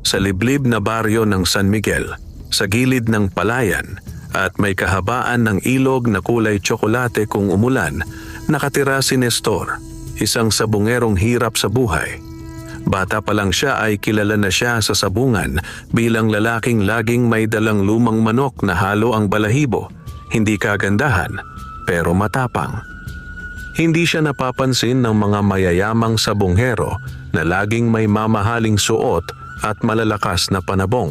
Sa liblib na baryo ng San Miguel, sa gilid ng palayan at may kahabaan ng ilog na kulay tsokolate kung umulan, nakatira si Nestor, isang sabungerong hirap sa buhay. Bata pa lang siya ay kilala na siya sa sabungan bilang lalaking laging may dalang lumang manok na halo ang balahibo, hindi kagandahan pero matapang. Hindi siya napapansin ng mga mayayamang sabunghero na laging may mamahaling suot at malalakas na panabong.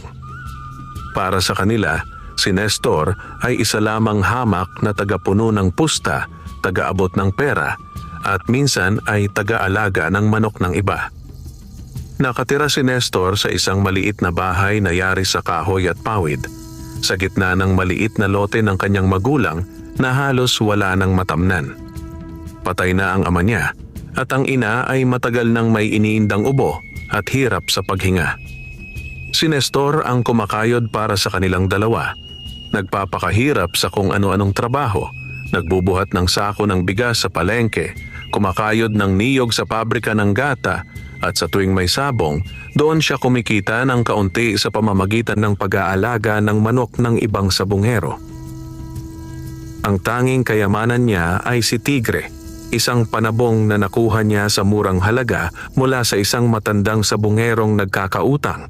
Para sa kanila, si Nestor ay isa lamang hamak na tagapuno ng pusta, tagaabot ng pera, at minsan ay taga-alaga ng manok ng iba. Nakatira si Nestor sa isang maliit na bahay na yari sa kahoy at pawid, sa gitna ng maliit na lote ng kanyang magulang na halos wala ng matamnan. Patay na ang ama niya at ang ina ay matagal nang may iniindang ubo at hirap sa paghinga. Si Nestor ang kumakayod para sa kanilang dalawa. Nagpapakahirap sa kung ano-anong trabaho, nagbubuhat ng sako ng bigas sa palengke, kumakayod ng niyog sa pabrika ng gata, at sa tuwing may sabong, doon siya kumikita ng kaunti sa pamamagitan ng pag-aalaga ng manok ng ibang sabungero. Ang tanging kayamanan niya ay si Tigre, isang panabong na nakuha niya sa murang halaga mula sa isang matandang sabungerong nagkakautang.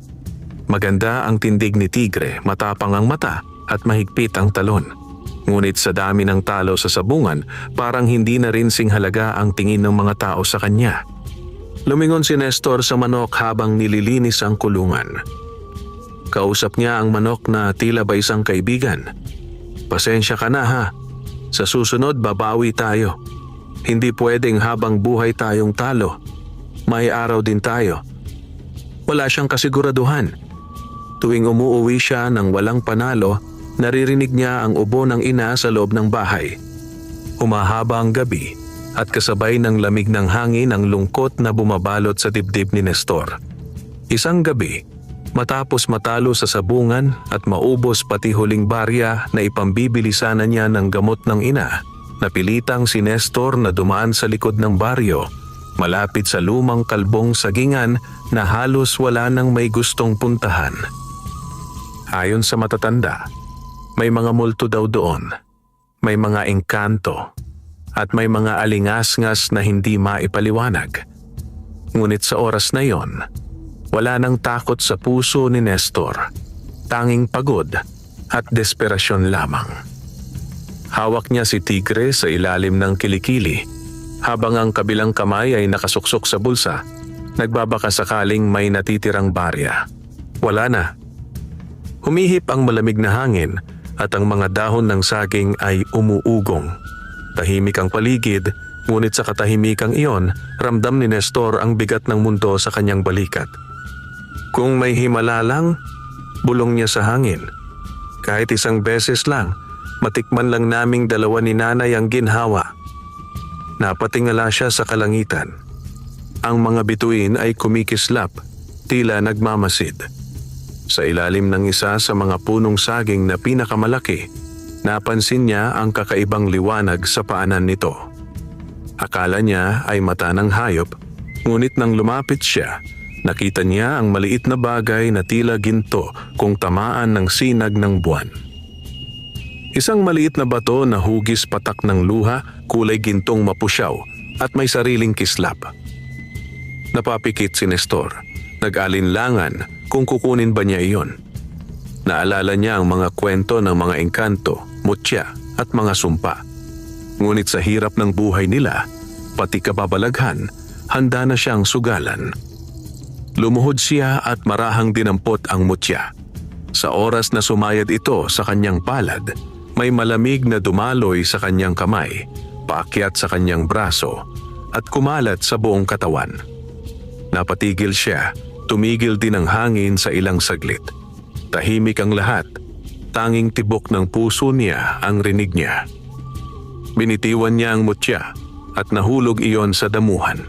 Maganda ang tindig ni Tigre, matapang ang mata at mahigpit ang talon. Ngunit sa dami ng talo sa sabungan, parang hindi na rin singhalaga ang tingin ng mga tao sa kanya. Lumingon si Nestor sa manok habang nililinis ang kulungan. Kausap niya ang manok na tila ba isang kaibigan. "Pasensya ka na ha. Sa susunod babawi tayo. Hindi pwedeng habang buhay tayong talo. May araw din tayo." Wala siyang kasiguraduhan. Tuwing umuuwi siya ng walang panalo, naririnig niya ang ubo ng ina sa loob ng bahay. Humahaba ang gabi at kasabay ng lamig ng hangin ang lungkot na bumabalot sa dibdib ni Nestor. Isang gabi, matapos matalo sa sabungan at maubos pati huling barya na ipambibili sana niya ng gamot ng ina, napilitang si Nestor na dumaan sa likod ng baryo, malapit sa lumang kalbong sagingan na halos wala nang may gustong puntahan. Ayon sa matatanda, may mga multo daw doon, may mga engkanto, at may mga alingas-ngas na hindi maipaliwanag. Ngunit sa oras na yon, wala nang takot sa puso ni Nestor, tanging pagod at desperasyon lamang. Hawak niya si Tigre sa ilalim ng kilikili, habang ang kabilang kamay ay nakasuksok sa bulsa, nagbabaka sakaling may natitirang barya. Wala na. Humihip ang malamig na hangin at ang mga dahon ng saging ay umuugong. Tahimik ang paligid, ngunit sa katahimikang iyon, ramdam ni Nestor ang bigat ng mundo sa kanyang balikat. Kung may himala lang, bulong niya sa hangin. Kahit isang beses lang, matikman lang naming dalawa ni nanay ang ginhawa. Napatingala siya sa kalangitan. Ang mga bituin ay kumikislap, tila nagmamasid. Sa ilalim ng isa sa mga punong saging na pinakamalaki, napansin niya ang kakaibang liwanag sa paanan nito. Akala niya ay mata ng hayop, ngunit nang lumapit siya, nakita niya ang maliit na bagay na tila ginto kung tamaan ng sinag ng buwan. Isang maliit na bato na hugis patak ng luha, kulay gintong mapusyaw at may sariling kislap. Napapikit si Nestor, nag-alinlangan kung kukunin ba niya iyon. Naalala niya ang mga kwento ng mga engkanto, mutya at mga sumpa. Ngunit sa hirap ng buhay nila, pati kababalaghan, handa na siyang sugalan. Lumuhod siya at marahang dinampot ang mutya. Sa oras na sumayad ito sa kanyang palad, may malamig na dumaloy sa kanyang kamay, paakyat sa kanyang braso, at kumalat sa buong katawan. Napatigil siya, tumigil din ang hangin sa ilang saglit. Tahimik ang lahat, tanging tibok ng puso niya ang rinig niya. Binitiwan niya ang mutya at nahulog iyon sa damuhan.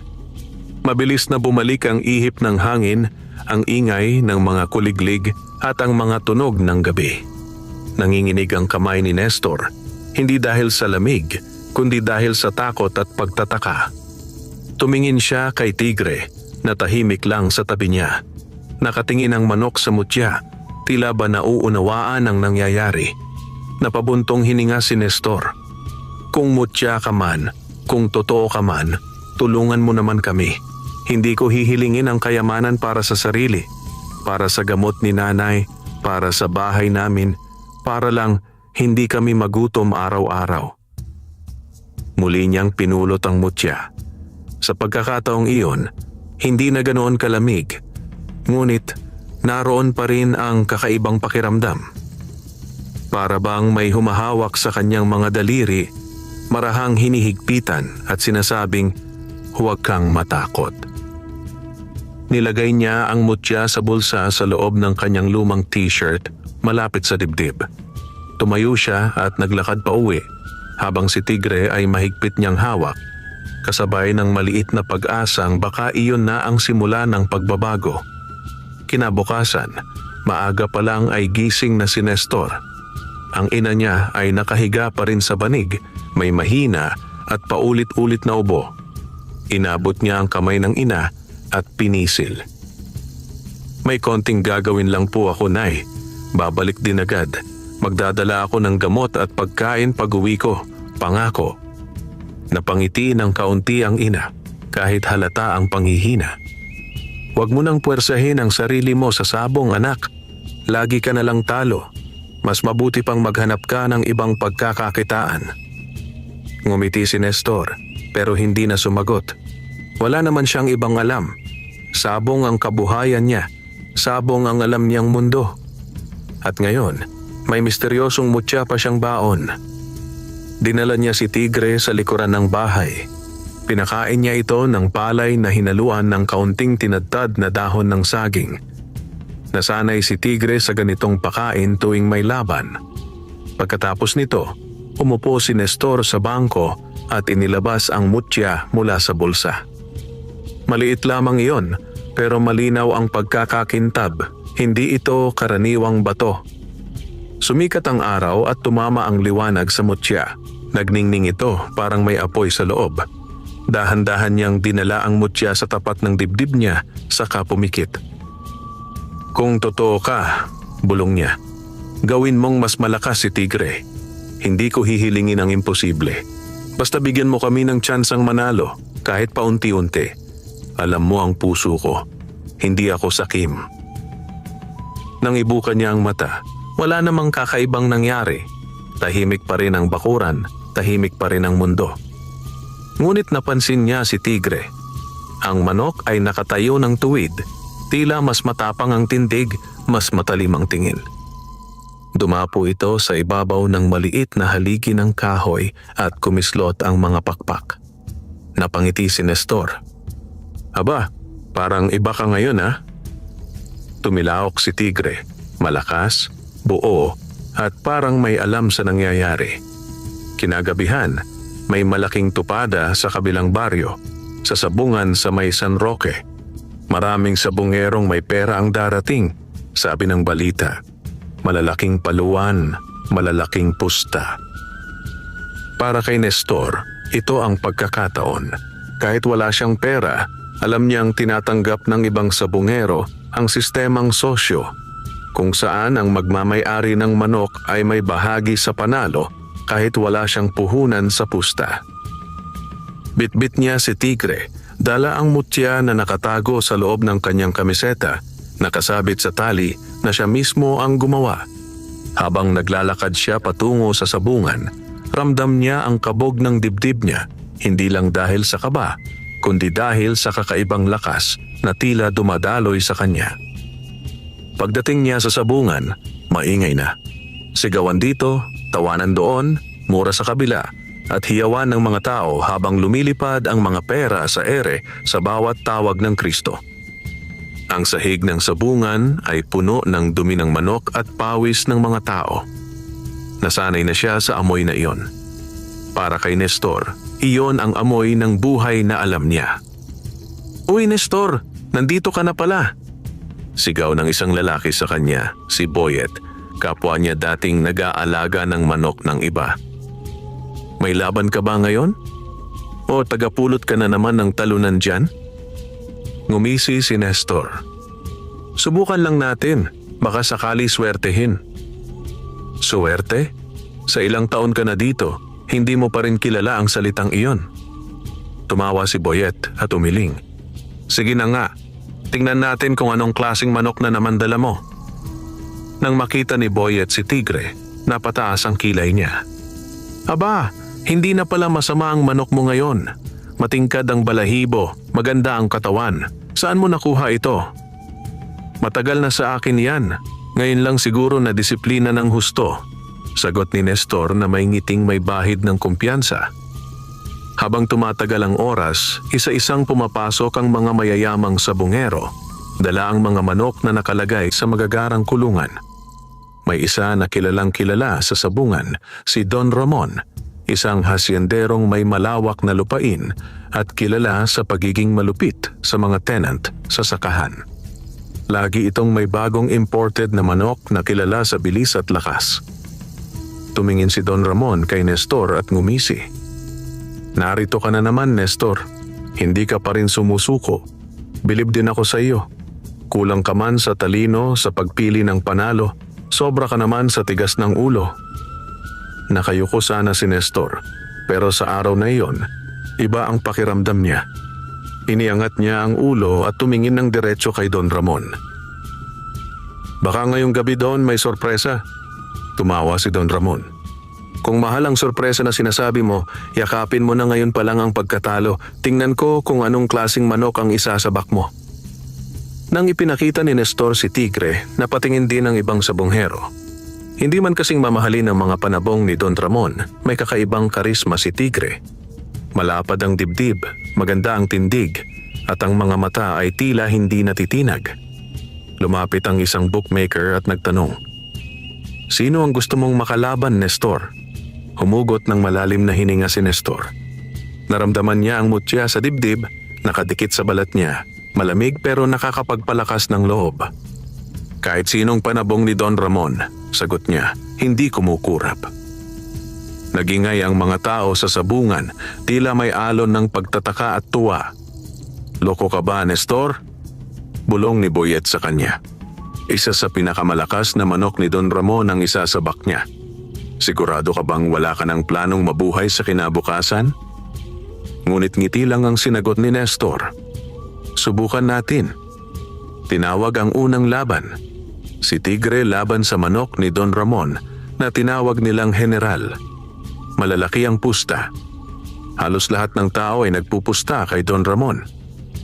Mabilis na bumalik ang ihip ng hangin, ang ingay ng mga kuliglig at ang mga tunog ng gabi. Nanginginig ang kamay ni Nestor, hindi dahil sa lamig, kundi dahil sa takot at pagtataka. Tumingin siya kay Tigre na tahimik lang sa tabi niya. Nakatingin ang manok sa mutya, tila ba nauunawaan ang nangyayari. Napabuntong hininga si Nestor. Kung mutya ka man, kung totoo ka man, tulungan mo naman kami. Hindi ko hihilingin ang kayamanan para sa sarili, para sa gamot ni nanay, para sa bahay namin, para lang hindi kami magutom araw-araw. Muli niyang pinulot ang mutya. Sa pagkakataong iyon, hindi na ganoon kalamig, ngunit naroon pa rin ang kakaibang pakiramdam. Para bang may humahawak sa kanyang mga daliri, marahang hinihigpitan at sinasabing, "Huwag kang matakot." Nilagay niya ang mutya sa bulsa sa loob ng kanyang lumang t-shirt malapit sa dibdib. Tumayo siya at naglakad pa uwi habang si Tigre ay mahigpit niyang hawak, kasabay ng maliit na pag-asang baka iyon na ang simula ng pagbabago. Kinabukasan, maaga pa lang ay gising na si Nestor. Ang ina niya ay nakahiga pa rin sa banig, may mahina at paulit-ulit na ubo. Inabot niya ang kamay ng ina at pinisil. "May konting gagawin lang po ako, Nay. Babalik din agad. Magdadala ako ng gamot at pagkain pag-uwi ko. Pangako." Napangiti ng kaunti ang ina, kahit halata ang panghihina. "Huwag mo nang puwersahin ang sarili mo sa sabong, anak. Lagi ka na lang talo. Mas mabuti pang maghanap ka ng ibang pagkakakitaan." Ngumiti si Nestor, pero hindi na sumagot. Wala naman siyang ibang alam. Sabong ang kabuhayan niya. Sabong ang alam niyang mundo. At ngayon, may misteryosong mutya pa siyang baon. Dinala niya si Tigre sa likuran ng bahay. Pinakain niya ito ng palay na hinaluan ng kaunting tinadtad na dahon ng saging. Nasanay si Tigre sa ganitong pakain tuwing may laban. Pagkatapos nito, umupo si Nestor sa bangko at inilabas ang mutya mula sa bulsa. Maliit lamang iyon, pero malinaw ang pagkakakintab. Hindi ito karaniwang bato. Sumikat ang araw at tumama ang liwanag sa mutya. Nagningning ito, parang may apoy sa loob. Dahan-dahan niyang dinala ang mutya sa tapat ng dibdib niya, saka pumikit. "Kung totoo ka," bulong niya, "gawin mong mas malakas si Tigre. Hindi ko hihilingin ang imposible. Basta bigyan mo kami ng tsansang manalo, kahit paunti-unti. Alam mo ang puso ko, hindi ako sakim." Nang ibuka niya ang mata, wala namang kakaibang nangyari. Tahimik pa rin ang bakuran, tahimik pa rin ang mundo. Ngunit napansin niya si Tigre. Ang manok ay nakatayo ng tuwid, tila mas matapang ang tindig, mas matalim ang tingin. Dumapo ito sa ibabaw ng maliit na haligi ng kahoy at kumislot ang mga pakpak. Napangiti si Nestor. "Aba, parang iba ka ngayon, ha?" Tumilaok si Tigre, malakas, buo, at parang may alam sa nangyayari. Kinagabihan, may malaking tupada sa kabilang baryo, sa sabungan sa may San Roque. Maraming sabungerong may pera ang darating, sabi ng balita. Malalaking paluan, malalaking pusta. Para kay Nestor, ito ang pagkakataon. Kahit wala siyang pera, alam niyang tinatanggap ng ibang sabungero ang sistemang sosyo, kung saan ang magmamay-ari ng manok ay may bahagi sa panalo kahit wala siyang puhunan sa pusta. Bitbit niya si Tigre, dala ang mutya na nakatago sa loob ng kanyang kamiseta, nakasabit sa tali na siya mismo ang gumawa. Habang naglalakad siya patungo sa sabungan, ramdam niya ang kabog ng dibdib niya, hindi lang dahil sa kaba, kundi dahil sa kakaibang lakas na tila dumadaloy sa kanya. Pagdating niya sa sabungan, maingay na. Sigawan dito, tawanan doon, mura sa kabila, at hiyawan ng mga tao habang lumilipad ang mga pera sa ere sa bawat tawag ng Kristo. Ang sahig ng sabungan ay puno ng dumi ng manok at pawis ng mga tao. Nasanay na siya sa amoy na iyon. Para kay Nestor, iyon ang amoy ng buhay na alam niya. "Uy Nestor, nandito ka na pala!" Sigaw ng isang lalaki sa kanya, si Boyet, kapwa niya dating nag-aalaga ng manok ng iba. "May laban ka ba ngayon? O tagapulot ka na naman ng talunan dyan?" Ngumisi si Nestor. Subukan lang natin, baka sakali swertehin. Suwerte? Sa ilang taon ka na dito, hindi mo pa rin kilala ang salitang iyon. Tumawa si Boyet at umiling. Sige na nga, tingnan natin kung anong klaseng manok na naman dala mo. Nang makita ni Boyet si Tigre, napataas ang kilay niya. Aba, hindi na pala masama ang manok mo ngayon. Matingkad ang balahibo, maganda ang katawan. Saan mo nakuha ito? Matagal na sa akin yan. Ngayon lang siguro na disiplina ng husto. Sagot ni Nestor na may ngiting may bahid ng kumpiyansa. Habang tumatagal ang oras, isa-isang pumapasok ang mga mayayamang sabungero. Dala ang mga manok na nakalagay sa magagarang kulungan. May isa na kilalang kilala sa sabungan, si Don Ramon, isang hasyenderong may malawak na lupain at kilala sa pagiging malupit sa mga tenant sa sakahan. Lagi itong may bagong imported na manok na kilala sa bilis at lakas. Tumingin si Don Ramon kay Nestor at ngumisi. Narito ka na naman, Nestor. Hindi ka pa rin sumusuko. Bilib din ako sa iyo. Kulang ka man sa talino sa pagpili ng panalo, sobra ka naman sa tigas ng ulo. Nakayuko sana si Nestor, pero sa araw na iyon, iba ang pakiramdam niya. Iniangat niya ang ulo at tumingin ng diretso kay Don Ramon. Baka ngayong gabi Don may sorpresa. Tumawa si Don Ramon. Kung mahal ang sorpresa na sinasabi mo, yakapin mo na ngayon pa lang ang pagkatalo. Tingnan ko kung anong klaseng manok ang isasabak mo. Nang ipinakita ni Nestor si Tigre, napatingin din ang ibang sabonghero. Hindi man kasing mamahalin ang mga panabong ni Don Ramon, may kakaibang karisma si Tigre. Malapad ang dibdib, maganda ang tindig, at ang mga mata ay tila hindi natitinag. Lumapit ang isang bookmaker at nagtanong, "Sino ang gusto mong makalaban, Nestor?" Humugot ng malalim na hininga si Nestor. Naramdaman niya ang mutya sa dibdib, nakadikit sa balat niya, malamig pero nakakapagpalakas ng loob. Kahit sinong panabong ni Don Ramon, sagot niya, hindi kumukurap. Nagingay ang mga tao sa sabungan, tila may alon ng pagtataka at tuwa. "Loko ka ba, Nestor?" Bulong ni Boyet sa kanya. Isa sa pinakamalakas na manok ni Don Ramon ang isasabak niya. Sigurado ka bang wala ka ng planong mabuhay sa kinabukasan? Ngunit ngiti lang ang sinagot ni Nestor. Subukan natin. Tinawag ang unang laban. Si Tigre laban sa manok ni Don Ramon na tinawag nilang General. Malalaki ang pusta. Halos lahat ng tao ay nagpupusta kay Don Ramon.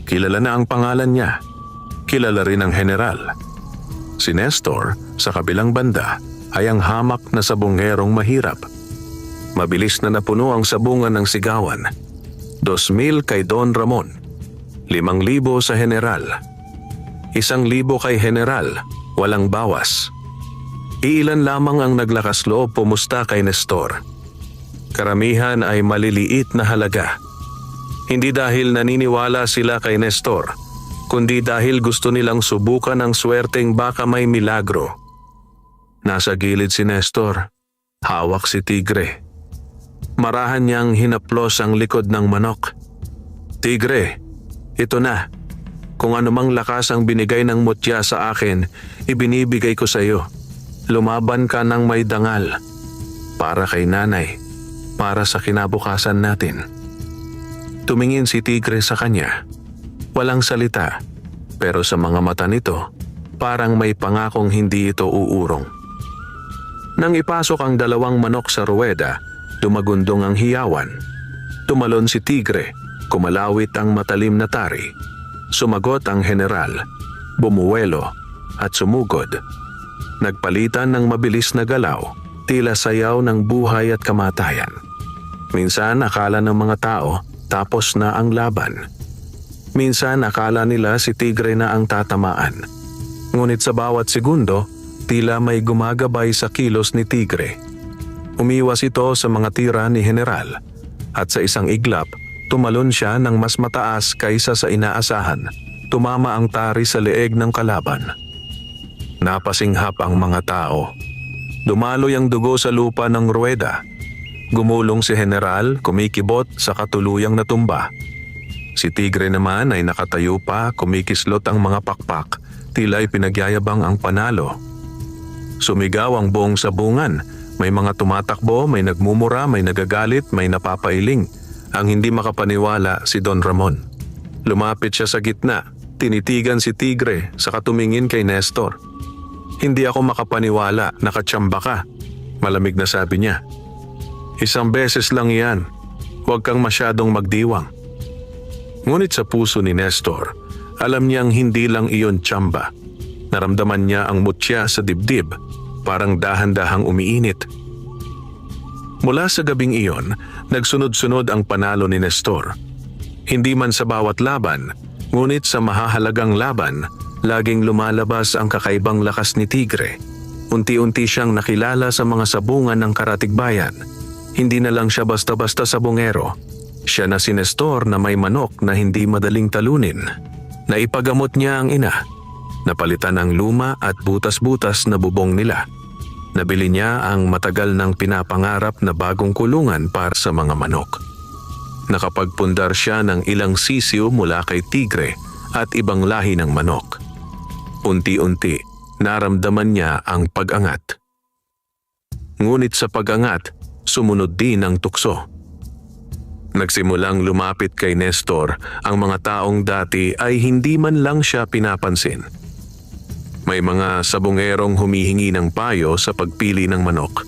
Kilala na ang pangalan niya. Kilala rin ang General. Si Nestor, sa kabilang banda, ay ang hamak na sabongerong mahirap. Mabilis na napuno ang sabungan ng sigawan. 2,000 kay Don Ramon. 5,000 sa General. 1,000 kay General, walang bawas. Iilan lamang ang naglakas loob pumusta kay Nestor. Karamihan ay maliliit na halaga. Hindi dahil naniniwala sila kay Nestor, kundi dahil gusto nilang subukan ang swerteng baka may milagro. Nasa gilid si Nestor, hawak si Tigre. Marahan niyang hinaplos ang likod ng manok. "Tigre, ito na. Kung anumang lakas ang binigay ng mutya sa akin, ibinibigay ko sa iyo. Lumaban ka ng may dangal. Para kay nanay, para sa kinabukasan natin." Tumingin si Tigre sa kanya. Walang salita, pero sa mga mata nito, parang may pangakong hindi ito uurong. Nang ipasok ang dalawang manok sa ruweda, dumagundong ang hiyawan. Tumalon si Tigre, kumalawit ang matalim na tari. Sumagot ang General, bumuwelo at sumugod. Nagpalitan ng mabilis na galaw, tila sayaw ng buhay at kamatayan. Minsan akala ng mga tao tapos na ang laban. Minsan akala nila si Tigre na ang tatamaan. Ngunit sa bawat segundo, tila may gumagabay sa kilos ni Tigre. Umiwas ito sa mga tira ni General at sa isang iglap, tumalon siya ng mas mataas kaysa sa inaasahan. Tumama ang tari sa leeg ng kalaban. Napasinghap ang mga tao. Dumaloy ang dugo sa lupa ng ruweda. Gumulong si General, kumikibot sa katuluyang natumba. Si Tigre naman ay nakatayo pa, kumikislot ang mga pakpak, Tila'y pinagyayabang ang panalo. Sumigaw ang buong sabungan. May mga tumatakbo, may nagmumura, may nagagalit, may napapailing. Ang hindi makapaniwala si Don Ramon. Lumapit siya sa gitna, tinitigan si Tigre, saka tumingin kay Nestor. Hindi ako makapaniwala, nakatsamba ka. Malamig na sabi niya. Isang beses lang yan, huwag kang masyadong magdiwang. Ngunit sa puso ni Nestor, alam niyang hindi lang iyon tsamba. Naramdaman niya ang mutya sa dibdib, parang dahan-dahang umiinit. Mula sa gabing iyon, nagsunod-sunod ang panalo ni Nestor. Hindi man sa bawat laban, ngunit sa mahahalagang laban, laging lumalabas ang kakaibang lakas ni Tigre. Unti-unti siyang nakilala sa mga sabungan ng Karatigbayan. Hindi na lang siya basta-basta sabungero. Siya na si Nestor na may manok na hindi madaling talunin. Naipagamot niya ang ina. Napalitan ang luma at butas-butas na bubong nila. Nabili niya ang matagal nang pinapangarap na bagong kulungan para sa mga manok. Nakapagpundar siya ng ilang sisiw mula kay Tigre at ibang lahi ng manok. Unti-unti, naramdaman niya ang pag-angat. Ngunit sa pag-angat, sumunod din ang tukso. Nagsimulang lumapit kay Nestor ang mga taong dati ay hindi man lang siya pinapansin. May mga sabungerong humihingi ng payo sa pagpili ng manok.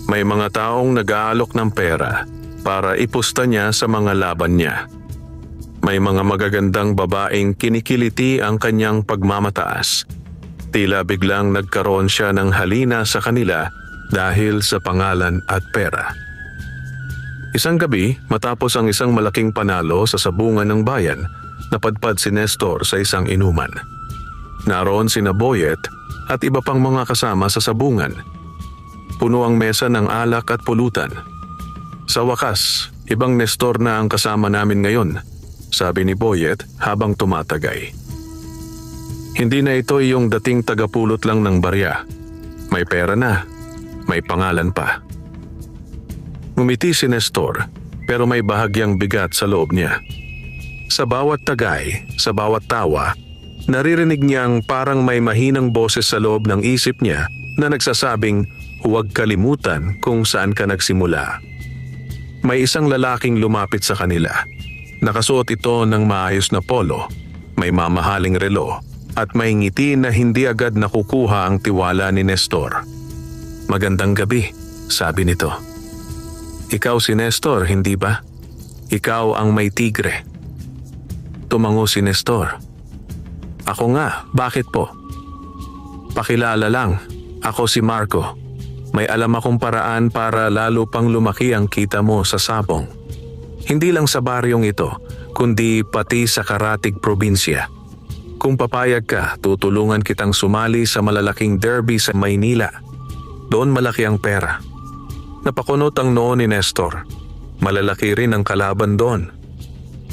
May mga taong nag-aalok ng pera para ipusta niya sa mga laban niya. May mga magagandang babaeng kinikiliti ang kanyang pagmamataas. Tila biglang nagkaroon siya ng halina sa kanila dahil sa pangalan at pera. Isang gabi, matapos ang isang malaking panalo sa sabungan ng bayan, napadpad si Nestor sa isang inuman. Naroon sina Boyet at iba pang mga kasama sa sabungan. Puno ang mesa ng alak at pulutan. Sa wakas, ibang Nestor na ang kasama namin ngayon, sabi ni Boyet habang tumatagay. Hindi na ito yung dating tagapulot lang ng barya. May pera na, may pangalan pa. Ngumiti si Nestor pero may bahagyang bigat sa loob niya. Sa bawat tagay, sa bawat tawa, naririnig niyang parang may mahinang boses sa loob ng isip niya na nagsasabing huwag kalimutan kung saan ka nagsimula. May isang lalaking lumapit sa kanila. Nakasuot ito ng maayos na polo, may mamahaling relo at may ngiti na hindi agad nakukuha ang tiwala ni Nestor. Magandang gabi, sabi nito. Ikaw si Nestor, hindi ba? Ikaw ang may tigre. Tumango si Nestor. Ako nga, bakit po? Pakilala lang, ako si Marco. May alam akong paraan para lalo pang lumaki ang kita mo sa sabong. Hindi lang sa baryong ito, kundi pati sa Karatig probinsya. Kung papayag ka, tutulungan kitang sumali sa malalaking derby sa Maynila. Doon malaki ang pera. Napakunot ang noo ni Nestor. Malalaki rin ang kalaban doon.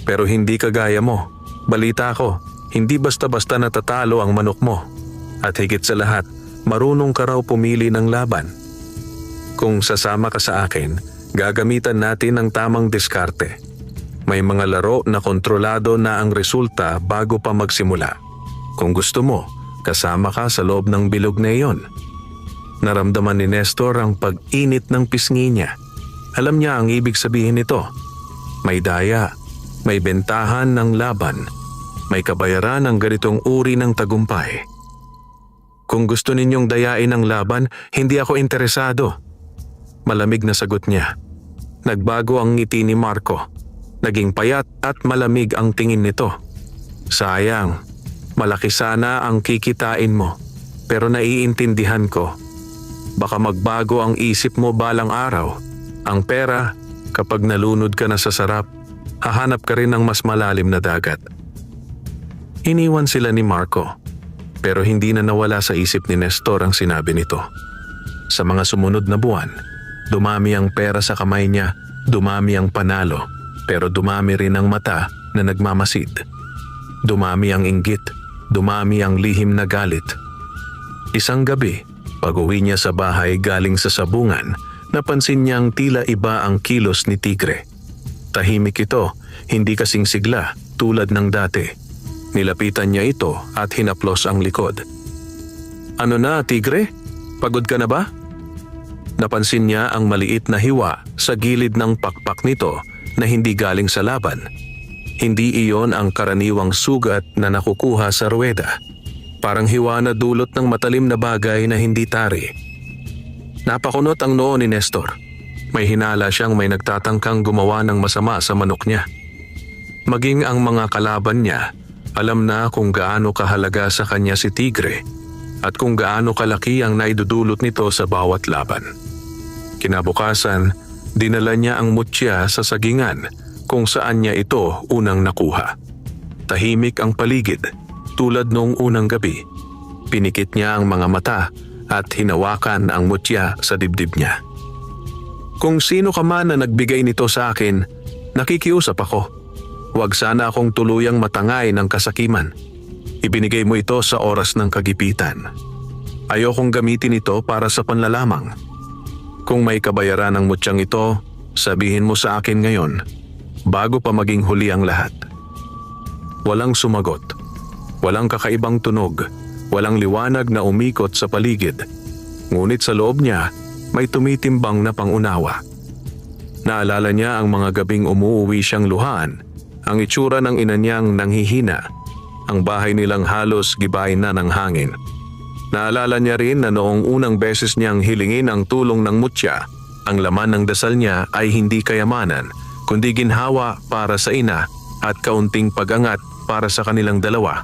Pero hindi kagaya mo. Balita ko, hindi basta-basta natatalo ang manok mo. At higit sa lahat, marunong ka raw pumili ng laban. Kung sasama ka sa akin, gagamitan natin ang tamang diskarte. May mga laro na kontrolado na ang resulta bago pa magsimula. Kung gusto mo, kasama ka sa loob ng bilog na iyon. Naramdaman ni Nestor ang pag-init ng pisngi niya. Alam niya ang ibig sabihin nito. May daya, may bentahan ng laban, may kabayaran ng ganitong uri ng tagumpay. Kung gusto ninyong dayain ang laban, hindi ako interesado. Malamig na sagot niya. Nagbago ang ngiti ni Marco. Naging payat at malamig ang tingin nito. Sayang, malaki sana ang kikitain mo, pero naiintindihan ko. Baka magbago ang isip mo balang araw. Ang pera, kapag nalunod ka na sa sarap, hahanap ka rin ng mas malalim na dagat. Iniwan sila ni Marco, pero hindi na nawala sa isip ni Nestor ang sinabi nito. Sa mga sumunod na buwan, dumami ang pera sa kamay niya, dumami ang panalo, pero dumami rin ang mata na nagmamasid. Dumami ang inggit, dumami ang lihim na galit. Isang gabi, pag-uwi niya sa bahay galing sa sabungan, napansin niyang tila iba ang kilos ni Tigre. Tahimik ito, hindi kasing sigla tulad ng dati. Nilapitan niya ito at hinaplos ang likod. "Ano na, Tigre? Pagod ka na ba?" Napansin niya ang maliit na hiwa sa gilid ng pakpak nito na hindi galing sa laban. Hindi iyon ang karaniwang sugat na nakukuha sa ruweda. Parang hiwa na dulot ng matalim na bagay na hindi tari. Napakunot ang noo ni Nestor. May hinala siyang may nagtatangkang gumawa ng masama sa manok niya. Maging ang mga kalaban niya, alam na kung gaano kahalaga sa kanya si Tigre at kung gaano kalaki ang naidudulot nito sa bawat laban. Kinabukasan, dinala niya ang mutya sa sagingan kung saan niya ito unang nakuha. Tahimik ang paligid, tulad noong unang gabi. Pinikit niya ang mga mata at hinawakan ang mutya sa dibdib niya. "Kung sino ka man na nagbigay nito sa akin, nakikiusap ako. Huwag sana akong tuluyang matangay ng kasakiman. Ibinigay mo ito sa oras ng kagipitan. Ayokong gamitin ito para sa panlalamang. Kung may kabayaran ng mutyang ito, sabihin mo sa akin ngayon, bago pa maging huli ang lahat." Walang sumagot. Walang kakaibang tunog. Walang liwanag na umikot sa paligid. Ngunit sa loob niya, may tumitimbang na pangunawa. Naalala niya ang mga gabing umuuwi siyang luhaan, ang itsura ng ina niyang nanghihina, ang bahay nilang halos gibay na ng hangin. Naalala niya rin na noong unang beses niyang hilingin ang tulong ng mutya, ang laman ng dasal niya ay hindi kayamanan, kundi ginhawa para sa ina at kaunting pagangat para sa kanilang dalawa.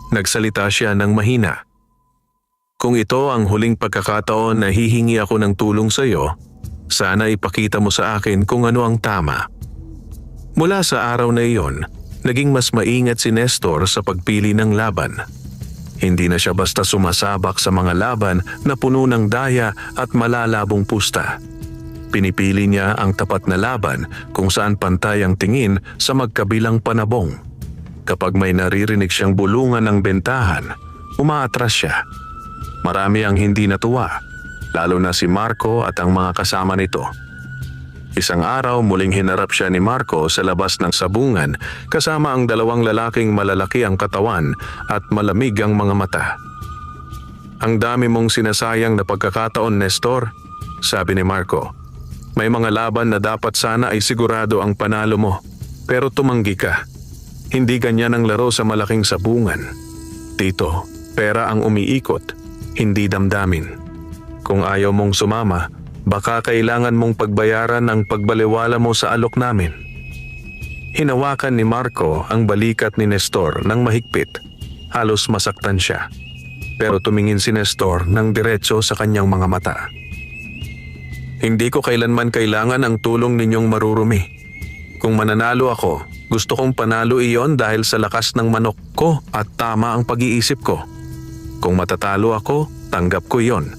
Nagsalita siya ng mahina. "Kung ito ang huling pagkakataon na hihingi ako ng tulong sa iyo, sana ipakita mo sa akin kung ano ang tama." Mula sa araw na iyon, naging mas maingat si Nestor sa pagpili ng laban. Hindi na siya basta sumasabak sa mga laban na puno ng daya at malalabong pusta. Pinipili niya ang tapat na laban kung saan pantay ang tingin sa magkabilang panabong. Kapag may naririnig siyang bulungan ng bentahan, umaatras siya. Marami ang hindi natuwa, lalo na si Marco at ang mga kasama nito. Isang araw muling hinarap siya ni Marco sa labas ng sabungan kasama ang dalawang lalaking malalaki ang katawan at malamig ang mga mata. "Ang dami mong sinasayang na pagkakataon, Nestor," sabi ni Marco. "May mga laban na dapat sana ay sigurado ang panalo mo, pero tumanggi ka. Hindi ganyan ang laro sa malaking sabungan. Dito, pera ang umiikot, hindi damdamin. Kung ayaw mong sumama, baka kailangan mong pagbayaran ang pagbaliwala mo sa alok namin." Hinawakan ni Marco ang balikat ni Nestor ng mahigpit. Halos masaktan siya. Pero tumingin si Nestor ng diretso sa kanyang mga mata. "Hindi ko kailanman kailangan ang tulong ninyong marurumi. Kung mananalo ako, gusto kong panalo iyon dahil sa lakas ng manok ko at tama ang pag-iisip ko. Kung matatalo ako, tanggap ko iyon.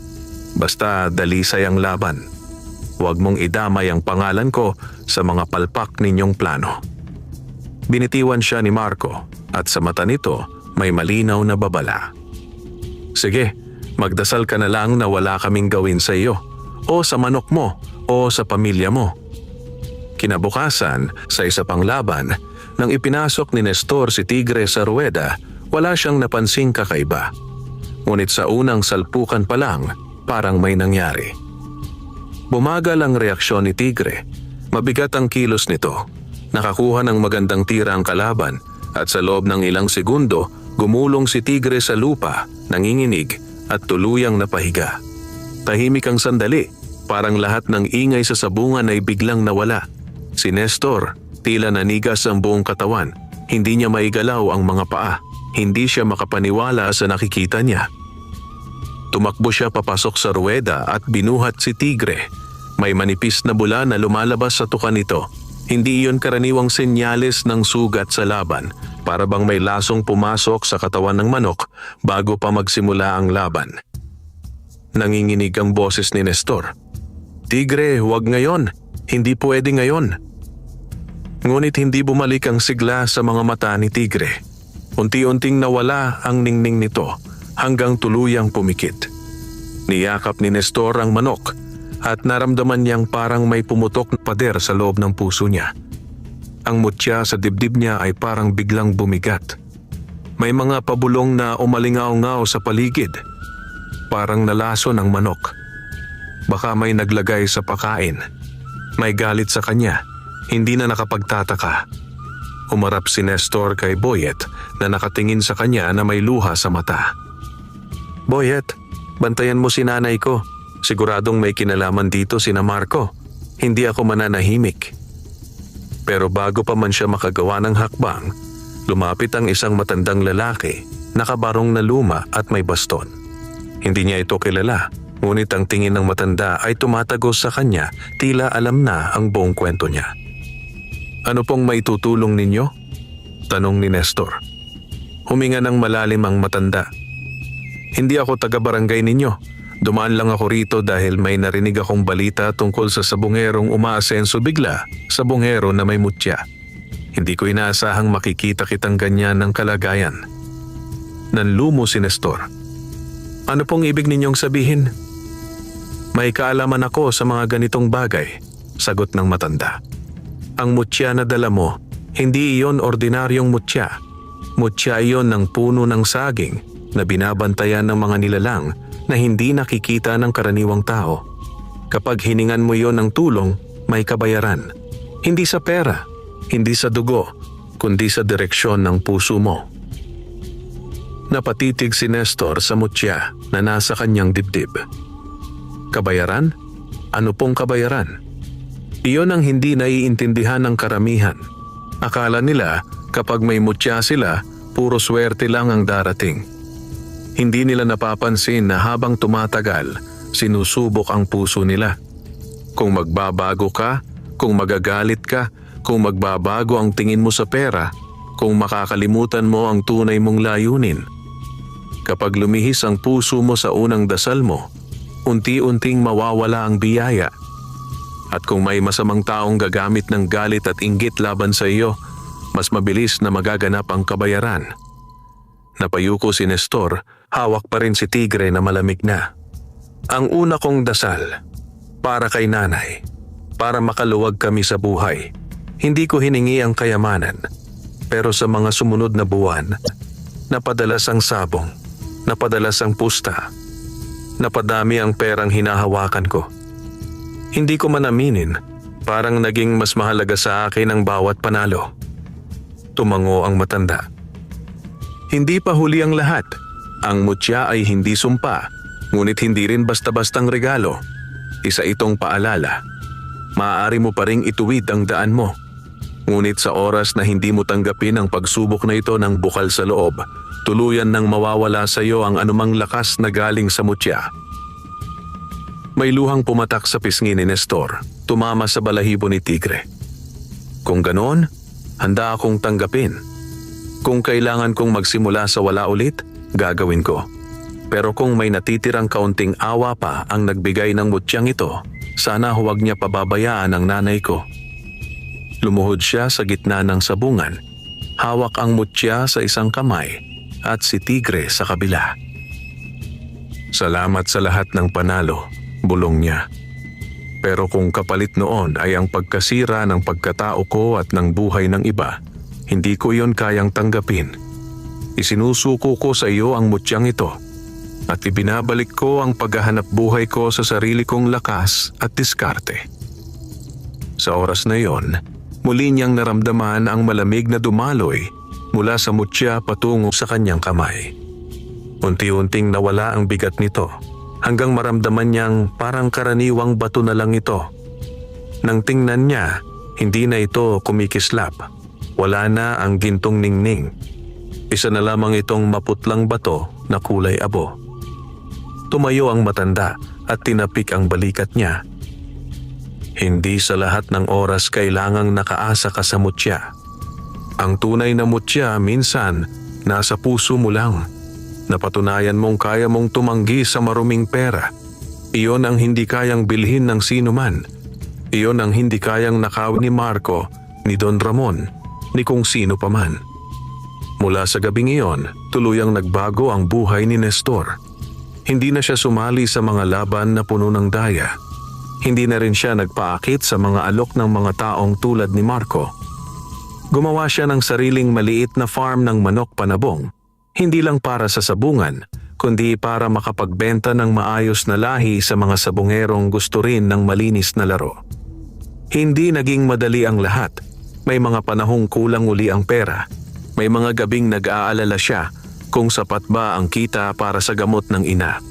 Basta dalisay ang laban. Huwag mong idamay ang pangalan ko sa mga palpak ninyong plano." Binitiwan siya ni Marco at sa mata nito may malinaw na babala. "Sige, magdasal ka na lang na wala kaming gawin sa iyo, o sa manok mo, o sa pamilya mo." Kinabukasan, sa isa pang laban, nang ipinasok ni Nestor si Tigre sa ruweda, wala siyang napansing kakaiba. Ngunit sa unang salpukan pa lang, parang may nangyari. Bumagal ang reaksyon ni Tigre. Mabigat ang kilos nito. Nakakuha ng magandang tira ang kalaban at sa loob ng ilang segundo, gumulong si Tigre sa lupa, nanginginig at tuluyang napahiga. Tahimik ang sandali, parang lahat ng ingay sa sabungan ay biglang nawala. Si Nestor, tila nanigas ang buong katawan. Hindi niya maigalaw ang mga paa. Hindi siya makapaniwala sa nakikita niya. Tumakbo siya papasok sa ruweda at binuhat si Tigre. May manipis na bula na lumalabas sa tuka nito. Hindi iyon karaniwang senyales ng sugat sa laban, para bang may lasong pumasok sa katawan ng manok bago pa magsimula ang laban. Nanginginig ang boses ni Nestor. "Tigre, huwag ngayon. Hindi pwede ngayon." Ngunit hindi bumalik ang sigla sa mga mata ni Tigre. Unti-unting nawala ang ningning nito hanggang tuluyang pumikit. Niyakap ni Nestor ang manok at naramdaman niyang parang may pumutok na pader sa loob ng puso niya. Ang mutya sa dibdib niya ay parang biglang bumigat. May mga pabulong na umalingaw-ngaw sa paligid. Parang nalaso ng manok. Baka may naglagay sa pakain. May galit sa kanya. Hindi na nakapagtataka. Umarap si Nestor kay Boyet na nakatingin sa kanya na may luha sa mata. Boyet, bantayan mo si nanay ko. Siguradong may kinalaman dito sina Marco. Hindi ako mananahimik. Pero bago pa man siya makagawa ng hakbang, lumapit ang isang matandang lalaki, nakabarong na luma at may baston. Hindi niya ito kilala, ngunit ang tingin ng matanda ay tumatagos sa kanya, tila alam na ang buong kwento niya. Ano pong maitutulong ninyo? Tanong ni Nestor. Huminga ng malalim ang matanda. Hindi ako taga-barangay ninyo. Dumaan lang ako rito dahil may narinig akong balita tungkol sa sabungerong umaasenso bigla sa bungero na may mutya. Hindi ko inaasahang makikita kitang ganyan ng kalagayan. Nanlumo si Nestor. Ano pong ibig ninyong sabihin? May kaalaman ako sa mga ganitong bagay, sagot ng matanda. Ang mutya na dala mo, hindi iyon ordinaryong mutya. Mutya iyon ng puno ng saging na binabantayan ng mga nilalang na hindi nakikita ng karaniwang tao. Kapag hiningan mo iyon ng tulong, may kabayaran. Hindi sa pera, hindi sa dugo, kundi sa direksyon ng puso mo. Napatitig si Nestor sa mutya na nasa kanyang dibdib. Kabayaran? Ano pong kabayaran? Iyon ang hindi naiintindihan ng karamihan. Akala nila kapag may mutya sila, puro swerte lang ang darating. Hindi nila napapansin na habang tumatagal, sinusubok ang puso nila. Kung magbabago ka, kung magagalit ka, kung magbabago ang tingin mo sa pera, kung makakalimutan mo ang tunay mong layunin. Kapag lumihis ang puso mo sa unang dasal mo, unti-unting mawawala ang biyaya. At kung may masamang taong gagamit ng galit at inggit laban sa iyo, mas mabilis na magaganap ang kabayaran. Napayuko si Nestor, hawak pa rin si Tigre na malamig na. Ang una kong dasal, para kay nanay, para makaluwag kami sa buhay. Hindi ko hiningi ang kayamanan, pero sa mga sumunod na buwan, napadalas ang sabong, napadalas ang pusta, napadami ang perang hinahawakan ko. Hindi ko man aminin, parang naging mas mahalaga sa akin ang bawat panalo. Tumango ang matanda. Hindi pa huli ang lahat. Ang mutya ay hindi sumpa, ngunit hindi rin basta-bastang regalo. Isa itong paalala. Maaari mo pa ring ituwid ang daan mo. Ngunit sa oras na hindi mo tanggapin ang pagsubok na ito ng bukal sa loob, tuluyan nang mawawala sa iyo ang anumang lakas na galing sa mutya. May luhang pumatak sa pisngi ni Nestor, tumama sa balahibo ni Tigre. Kung ganoon, handa akong tanggapin. Kung kailangan kong magsimula sa wala ulit, gagawin ko. Pero kung may natitirang kaunting awa pa ang nagbigay ng mutyang ito, sana huwag niya pababayaan ang nanay ko. Lumuhod siya sa gitna ng sabungan. Hawak ang mutya sa isang kamay at si Tigre sa kabila. Salamat sa lahat ng panalo, bulong niya. Pero kung kapalit noon ay ang pagkasira ng pagkatao ko at ng buhay ng iba, hindi ko yon kayang tanggapin. Isinusuko ko sa iyo ang mutyang ito at ibinabalik ko ang paghahanap buhay ko sa sarili kong lakas at diskarte. Sa oras na yon, muli niyang naramdaman ang malamig na dumaloy mula sa mutya patungo sa kanyang kamay. Unti-unting nawala ang bigat nito hanggang maramdaman niyang parang karaniwang bato na lang ito. Nang tingnan niya, hindi na ito kumikislap. Wala na ang gintong ningning. Isa na lamang itong maputlang bato na kulay abo. Tumayo ang matanda at tinapik ang balikat niya. Hindi sa lahat ng oras kailangang nakaasa ka sa mutya. Ang tunay na mutya minsan nasa puso mo lang. Napatunayan mong kaya mong tumanggi sa maruming pera. Iyon ang hindi kayang bilhin ng sino man. Iyon ang hindi kayang nakawin ni Marco, ni Don Ramon, ni kung sino pa man. Mula sa gabing iyon, tuluyang nagbago ang buhay ni Nestor. Hindi na siya sumali sa mga laban na puno ng daya. Hindi na rin siya nagpaakit sa mga alok ng mga taong tulad ni Marco. Gumawa siya ng sariling maliit na farm ng manok panabong Hindi lang para sa sabungan, kundi para makapagbenta ng maayos na lahi sa mga sabungerong gusto rin ng malinis na laro. Hindi naging madali ang lahat. May mga panahong kulang uli ang pera. May mga gabing nag-aalala siya kung sapat ba ang kita para sa gamot ng ina.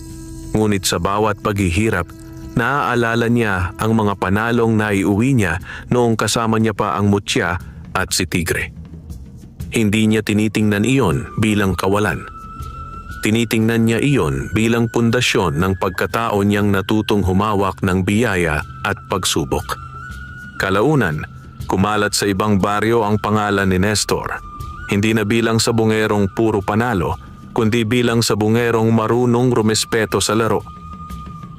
Ngunit sa bawat paghihirap, naaalala niya ang mga panalong naiuwi niya noong kasama niya pa ang mutya at si Tigre. Hindi niya tinitingnan iyon bilang kawalan. Tinitingnan niya iyon bilang pundasyon ng pagkatao niyang natutong humawak ng biyaya at pagsubok. Kalaunan, kumalat sa ibang baryo ang pangalan ni Nestor. Hindi na bilang sabungerong puro panalo, kundi bilang sabungerong marunong rumespeto sa laro.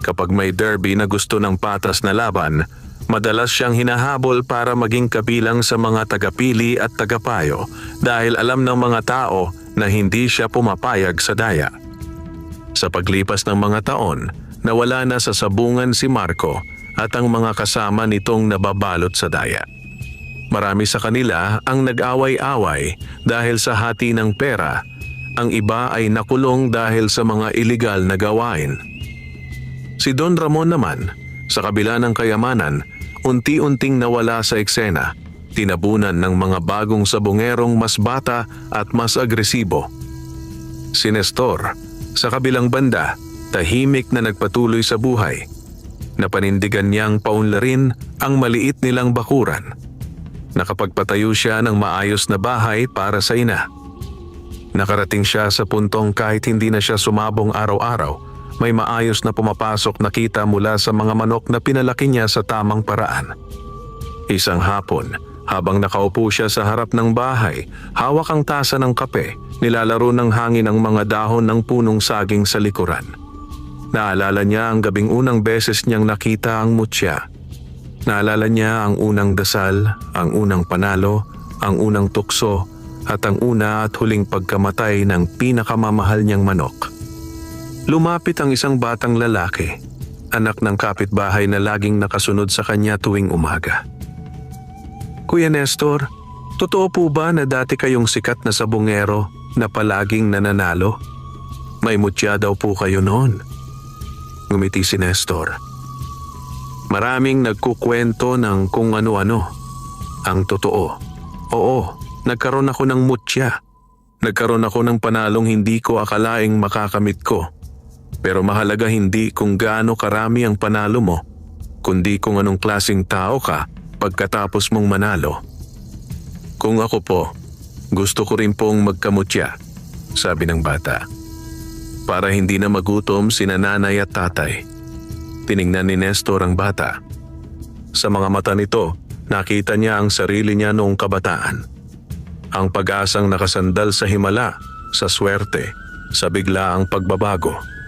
Kapag may derby na gusto ng patas na laban, madalas siyang hinahabol para maging kabilang sa mga tagapili at tagapayo dahil alam ng mga tao na hindi siya pumapayag sa daya. Sa paglipas ng mga taon, nawala na sa sabungan si Marco at ang mga kasama nitong nababalot sa daya. Marami sa kanila ang nag-away-away dahil sa hati ng pera. Ang iba ay nakulong dahil sa mga iligal na gawain. Si Don Ramon naman, sa kabila ng kayamanan, unti-unting nawala sa eksena, tinabunan ng mga bagong sabungerong mas bata at mas agresibo. Si Nestor, sa kabilang banda, tahimik na nagpatuloy sa buhay. Napanindigan niyang paunlarin ang maliit nilang bakuran. Nakapagpatayo siya ng maayos na bahay para sa ina. Nakarating siya sa puntong kahit hindi na siya sumabong araw-araw, may maayos na pumapasok na kita mula sa mga manok na pinalaki niya sa tamang paraan. Isang hapon, habang nakaupo siya sa harap ng bahay, hawak ang tasa ng kape, nilalaro ng hangin ang mga dahon ng punong saging sa likuran. Naalala niya ang gabing unang beses niyang nakita ang mutya. Naalala niya ang unang dasal, ang unang panalo, ang unang tukso, at ang una at huling pagkamatay ng pinakamamahal niyang manok. Lumapit ang isang batang lalaki, anak ng kapitbahay na laging nakasunod sa kanya tuwing umaga. Kuya Nestor, totoo po ba na dati kayong sikat na sabungero na palaging nananalo? May mutya daw po kayo noon. Ngumiti si Nestor. Maraming nagkukwento ng kung ano-ano. Ang totoo, oo, nagkaroon ako ng mutya. Nagkaroon ako ng panalong hindi ko akalaing makakamit ko. Pero mahalaga hindi kung gaano karami ang panalo mo, kundi kung anong klaseng tao ka pagkatapos mong manalo. Kung ako po, gusto ko rin pong magkamutya, sabi ng bata. Para hindi na magutom sina nanay at tatay. Tiningnan ni Nestor ang bata. Sa mga mata nito, nakita niya ang sarili niya noong kabataan. Ang pag-asang nakasandal sa himala, sa swerte, sa biglaang pagbabago.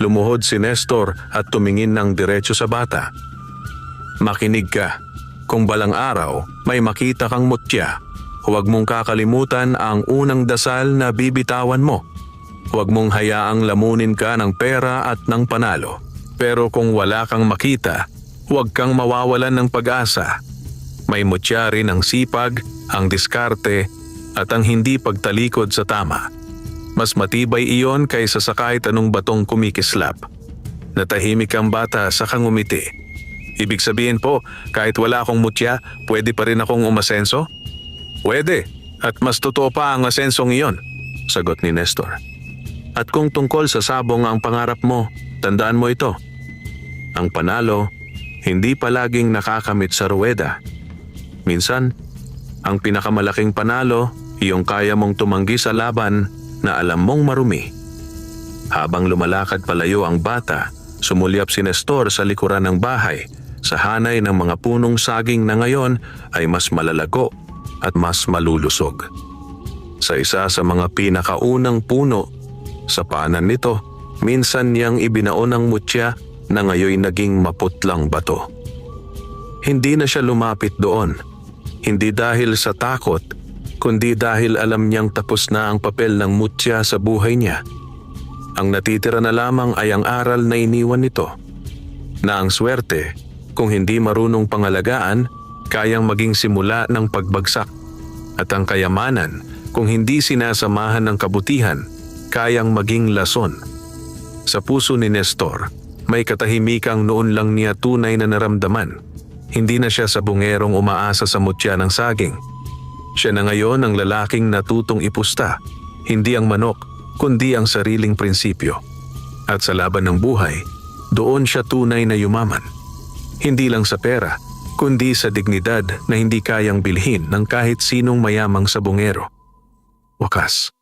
Lumuhod si Nestor at tumingin ng diretso sa bata. Makinig ka. Kung balang araw may makita kang mutya, huwag mong kakalimutan ang unang dasal na bibitawan mo. Huwag mong hayaang lamunin ka ng pera at ng panalo. Pero kung wala kang makita, huwag kang mawawalan ng pag-asa. May mutya rin ang sipag, ang diskarte, at ang hindi pagtalikod sa tama. Mas matibay iyon kaysa sa kahit anong batong kumikislap. Natahimik ang bata sa kangumiti. Ibig sabihin po, kahit wala akong mutya, pwede pa rin akong umasenso? Pwede, at mas totoo pa ang asensong iyon, sagot ni Nestor. At kung tungkol sa sabong ang pangarap mo, tandaan mo ito. Ang panalo, hindi palaging nakakamit sa ruweda. Minsan, ang pinakamalaking panalo, iyong kaya mong tumanggi sa laban na alam mong marumi. Habang lumalakad palayo ang bata, sumulyap si Nestor sa likuran ng bahay, sa hanay ng mga punong saging na ngayon ay mas malalago at mas malulusog. Sa isa sa mga pinakaunang puno, sa paanan nito, minsan niyang ibinaon ang mutya na ngayoy naging maputlang bato. Hindi na siya lumapit doon, hindi dahil sa takot, kundi dahil alam niyang tapos na ang papel ng mutya sa buhay niya. Ang natitira na lamang ay ang aral na iniwan nito, na ang swerte, kung hindi marunong pangalagaan, kayang maging simula ng pagbagsak, at ang kayamanan, Kung hindi sinasamahan ng kabutihan, kayang maging lason. Sa puso ni Nestor, may katahimikang noon lang niya tunay na naramdaman. Hindi na siya sabungerong umaasa sa mutya ng saging. Siya na ngayon ang lalaking natutong ipusta, hindi ang manok, kundi ang sariling prinsipyo. At sa laban ng buhay, doon siya tunay na yumaman. Hindi lang sa pera, kundi sa dignidad na hindi kayang bilhin ng kahit sinong mayamang sabungero. Wakas,